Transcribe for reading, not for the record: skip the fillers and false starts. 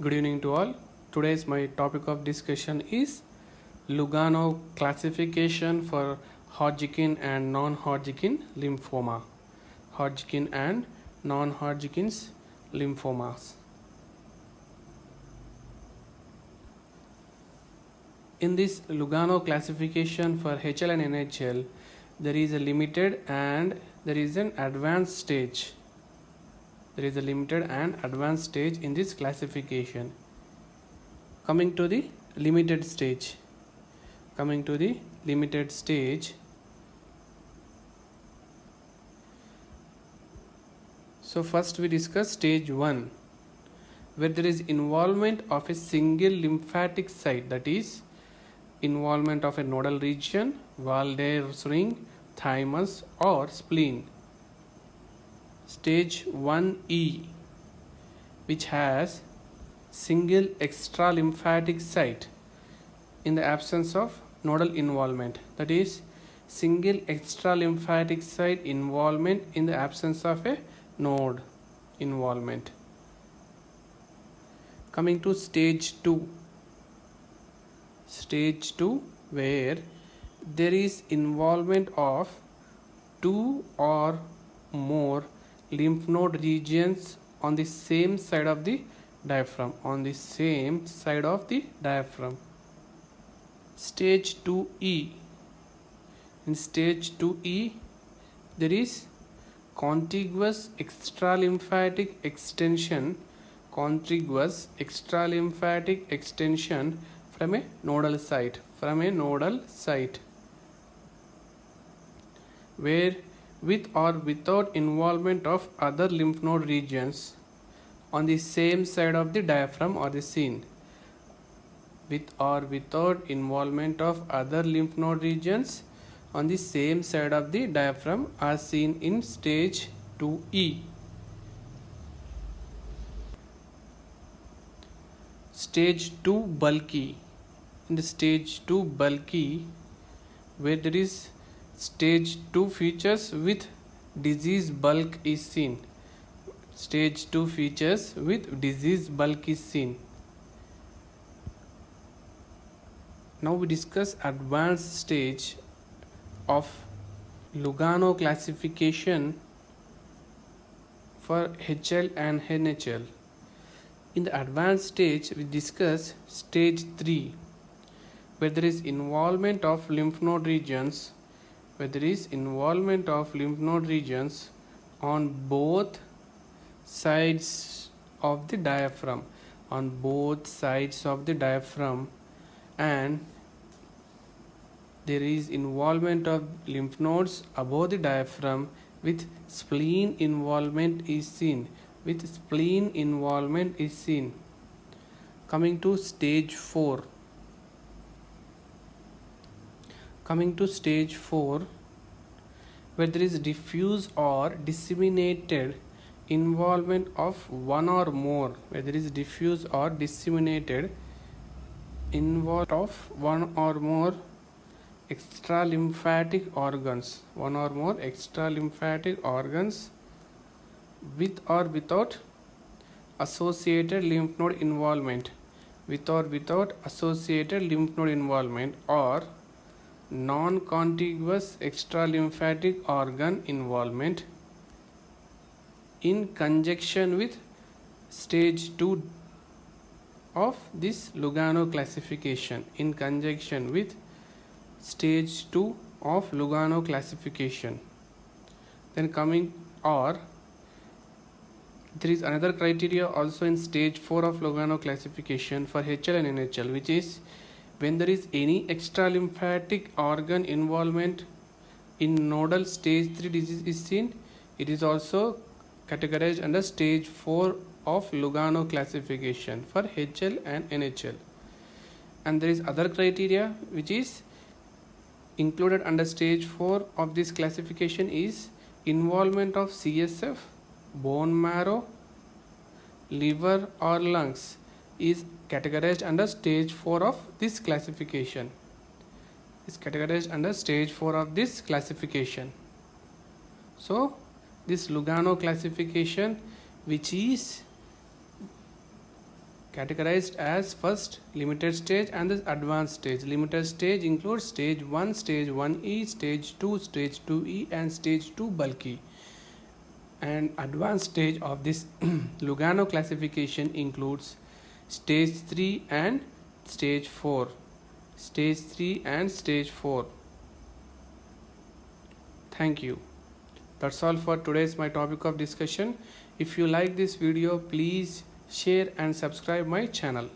Good evening to all. Today's my topic of discussion is Lugano classification for Hodgkin and non-Hodgkin lymphoma. Hodgkin and non-Hodgkin's lymphomas. In this Lugano classification for HL and NHL, there is a limited and there is an advanced stage. There is a limited and advanced stage in this classification. Coming to the limited stage. So first we discuss stage 1, where there is involvement of a single lymphatic site, that is involvement of a nodal region, Walde's ring, thymus or spleen. Stage 1E, which has single extra lymphatic site in the absence of nodal involvement, that is single extra lymphatic site involvement in the absence of a node involvement. Coming to stage 2, where there is involvement of two or more lymph node regions on the same side of the diaphragm, Stage 2E. In stage 2E, there is contiguous extralymphatic extension from a nodal site, where with or without involvement of other lymph node regions on the same side of the diaphragm or the scene. With or without involvement of other lymph node regions on the same side of the diaphragm are seen in stage 2E. Stage 2 bulky. In the stage 2 bulky, where there is stage 2 features with disease bulk is seen. Now we discuss advanced stage of Lugano classification for HL and NHL. In the advanced stage, we discuss stage 3, where there is involvement of lymph node regions, on both sides of the diaphragm, and there is involvement of lymph nodes above the diaphragm with spleen involvement is seen. Coming to stage 4, where there is diffuse or disseminated involvement of one or more extralymphatic organs, with or without associated lymph node involvement, or non-contiguous extralymphatic organ involvement in conjunction with stage 2 of this Lugano classification. Then there is another criteria also in stage 4 of Lugano classification for HL and NHL, which is when there is any extralymphatic organ involvement in nodal stage 3 disease is seen, it is also categorized under stage 4 of Lugano classification for HL and NHL. And there is other criteria which is included under stage 4 of this classification is involvement of CSF, bone marrow, liver or lungs is categorized under stage 4 of this classification. So this Lugano classification, which is categorized as first limited stage and the advanced stage. Limited stage includes stage 1, stage 1E, stage 2, stage 2E, and stage 2 bulky. And advanced stage of this Lugano classification includes stage 3 and stage 4. Stage 3 and stage 4. Thank you. That's all for today's my topic of discussion. If you like this video, please share and subscribe my channel.